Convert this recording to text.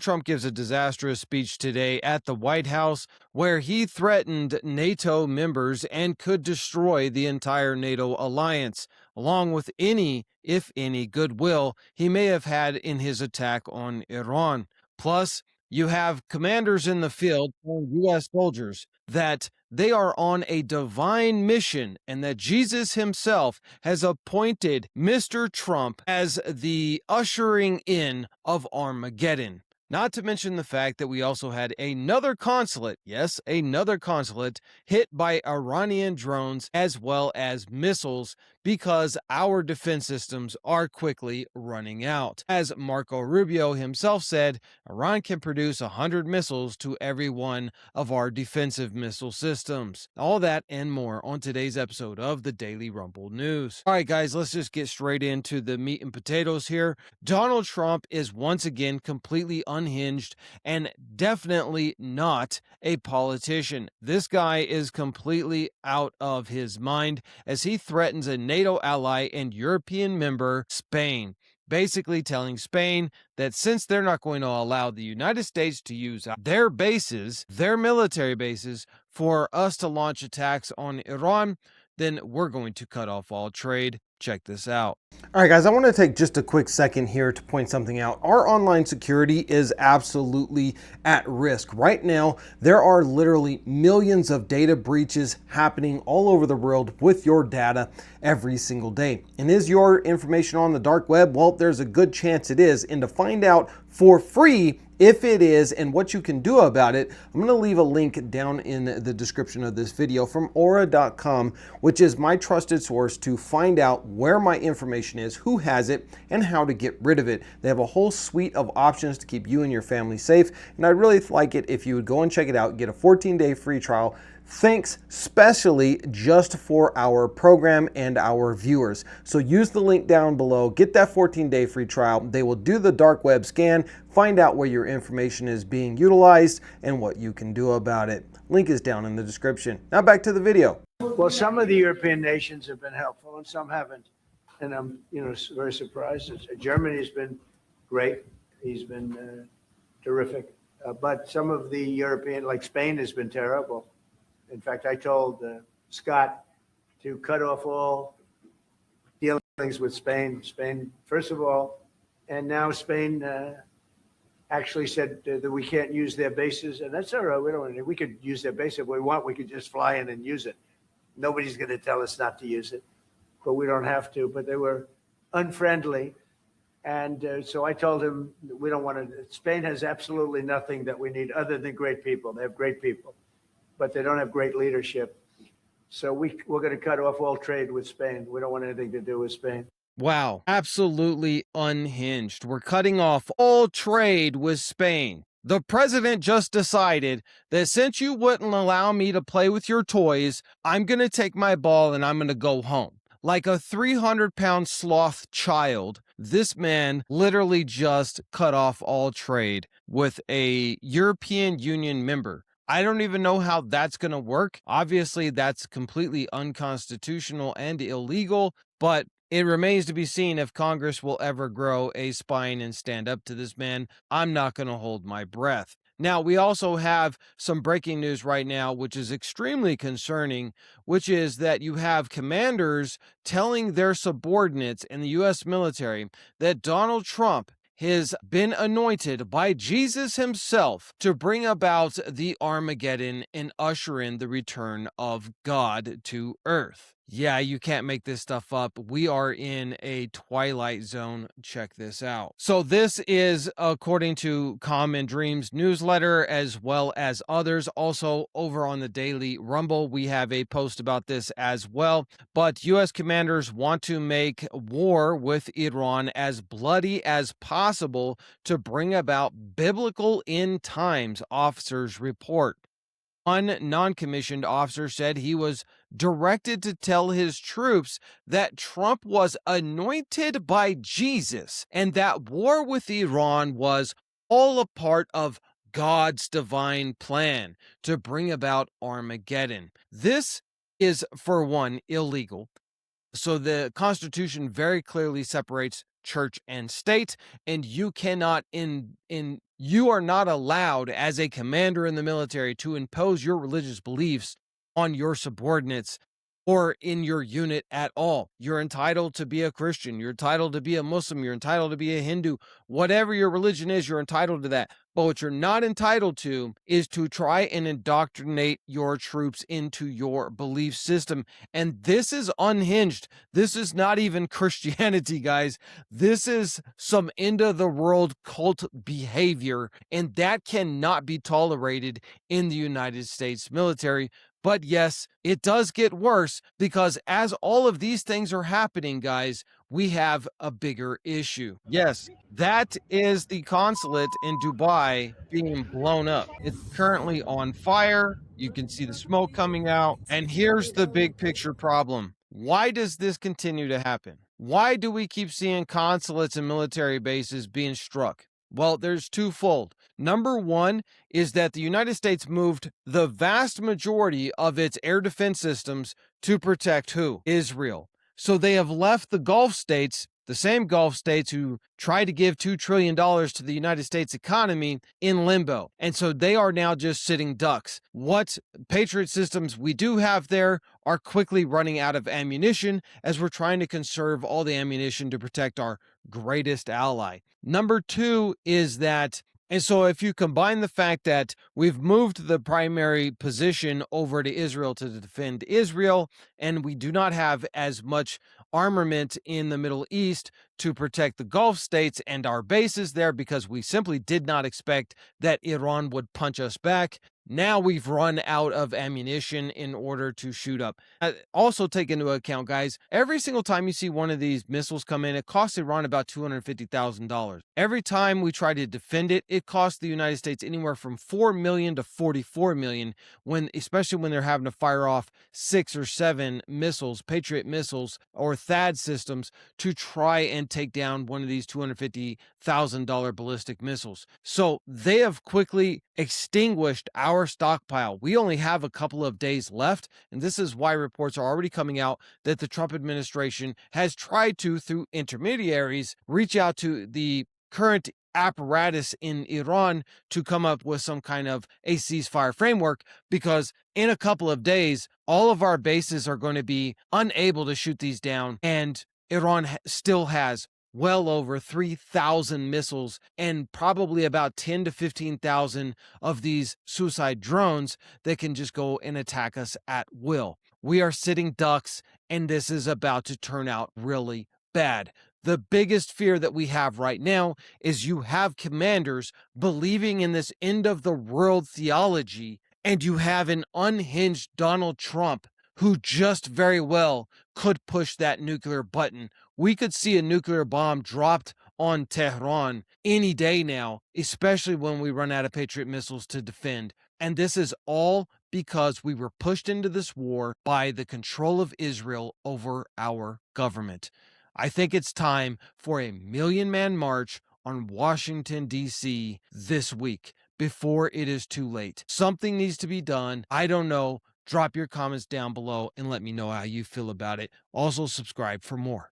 Trump gives a disastrous speech today at the White House where he threatened NATO members and could destroy the entire NATO alliance, along with any, if any, goodwill he may have had in his attack on Iran. Plus, you have commanders in the field telling U.S. soldiers that they are on a divine mission and that Jesus himself has appointed Mr. Trump as the ushering in of Armageddon. Not to mention the fact that we also had another consulate, yes, another consulate, hit by Iranian drones as well as missiles because our defense systems are quickly running out. As Marco Rubio himself said, Iran can produce 100 missiles to every one of our defensive missile systems. All that and more on today's episode of the Daily Rumble News. All right, guys, let's just get straight into the meat and potatoes here. Donald Trump is once again completely unhinged and definitely not a politician. This guy is completely out of his mind as he threatens a NATO ally and European member, Spain, basically telling Spain that since they're not going to allow the United States to use their bases, their military bases, for us to launch attacks on Iran, then we're going to cut off all trade. Check this out. All right, guys, I want to take just a quick second here to point something out. Our online security is absolutely at risk. Right now, there are literally millions of data breaches happening all over the world with your data every single day. And is your information on the dark web? Well, there's a good chance it is. And to find out for free if it is and what you can do about it, I'm going to leave a link down in the description of this video from aura.com, which is my trusted source to find out where my information is, who has it, and how to get rid of it. They have a whole suite of options to keep you and your family safe, and I'd really like it if you would go and check it out, get a 14-day free trial. Thanks specially just for our program and our viewers. So use the link down below, get that 14-day free trial. They will do the dark web scan, find out where your information is being utilized and what you can do about it. Link is down in the description. Now back to the video. Well, some of the European nations have been helpful and some haven't. And I'm, very surprised. Germany has been great. He's been terrific. But some of the European, like Spain, has been terrible. In fact, I told Scott to cut off all dealings with Spain. Spain, first of all, and now Spain actually said that we can't use their bases, and that's all right. We don't want to. We could use their base if we want. We could just fly in and use it. Nobody's going to tell us not to use it, but we don't have to. But they were unfriendly, and so I told him we don't want to. Spain has absolutely nothing that we need other than great people. They have great people, but they don't have great leadership. So we're going to cut off all trade with Spain. We don't want anything to do with Spain. Wow, absolutely unhinged. We're cutting off all trade with Spain. The president just decided that since you wouldn't allow me to play with your toys, I'm going to take my ball and I'm going to go home. Like a 300-pound sloth child, this man literally just cut off all trade with a European Union member. I don't even know how that's going to work. Obviously, that's completely unconstitutional and illegal, but it remains to be seen if Congress will ever grow a spine and stand up to this man. I'm not going to hold my breath. Now, we also have some breaking news right now, which is extremely concerning, which is that you have commanders telling their subordinates in the U.S. military that Donald Trump has been anointed by Jesus himself to bring about the Armageddon and usher in the return of God to earth. Yeah, you can't make this stuff up. We are in a twilight zone. Check this out. So this is according to Common Dreams newsletter, as well as others. Also over on the Daily Rumble, we have a post about this as well. But U.S. commanders want to make war with Iran as bloody as possible to bring about biblical end times, officers report. One non-commissioned officer said he was directed to tell his troops that Trump was anointed by Jesus and that war with Iran was all a part of God's divine plan to bring about Armageddon. This is, for one, illegal. So the Constitution very clearly separates church and state, and you cannot You are not allowed, as a commander in the military, to impose your religious beliefs on your subordinates or in your unit at all. You're entitled to be a Christian. You're entitled to be a Muslim. You're entitled to be a Hindu. Whatever your religion is, you're entitled to that. But what you're not entitled to is to try and indoctrinate your troops into your belief system. And this is unhinged. This is not even Christianity, guys. This is some end of the world cult behavior, and that cannot be tolerated in the United States military. But yes, it does get worse because as all of these things are happening, guys, we have a bigger issue. Yes, that is the consulate in Dubai being blown up. It's currently on fire. You can see the smoke coming out. And here's the big picture problem. Why does this continue to happen? Why do we keep seeing consulates and military bases being struck? Well, there's twofold. Number one is that the United States moved the vast majority of its air defense systems to protect who? Israel. So they have left the Gulf states, the same Gulf states who tried to give $2 trillion to the United States economy, in limbo. And so they are now just sitting ducks. What Patriot systems we do have there are quickly running out of ammunition as we're trying to conserve all the ammunition to protect our greatest ally. Number two is that, and so if you combine the fact that we've moved the primary position over to Israel to defend Israel, and we do not have as much armament in the Middle East to protect the Gulf states and our bases there because we simply did not expect that Iran would punch us back. Now we've run out of ammunition in order to shoot up. Also take into account, guys, every single time you see one of these missiles come in, it costs Iran about $250,000. Every time we try to defend it, it costs the United States anywhere from $4 million to $44 million, especially when they're having to fire off 6 or 7 missiles, Patriot missiles or THAAD systems to try and take down one of these $250,000 ballistic missiles. So they have quickly extinguished our stockpile. We only have a couple of days left, and this is why reports are already coming out that the Trump administration has tried to, through intermediaries, reach out to the current apparatus in Iran to come up with some kind of a ceasefire framework, because in a couple of days, all of our bases are going to be unable to shoot these down, and Iran still has well over 3,000 missiles and probably about 10 to 15,000 of these suicide drones that can just go and attack us at will. We are sitting ducks, and this is about to turn out really bad. The biggest fear that we have right now is you have commanders believing in this end of the world theology, and you have an unhinged Donald Trump who just very well could push that nuclear button. We could see a nuclear bomb dropped on Tehran any day now, especially when we run out of Patriot missiles to defend. And this is all because we were pushed into this war by the control of Israel over our government. I think it's time for a million-man march on Washington, D.C. this week before it is too late. Something needs to be done. I don't know. Drop your comments down below and let me know how you feel about it. Also, subscribe for more.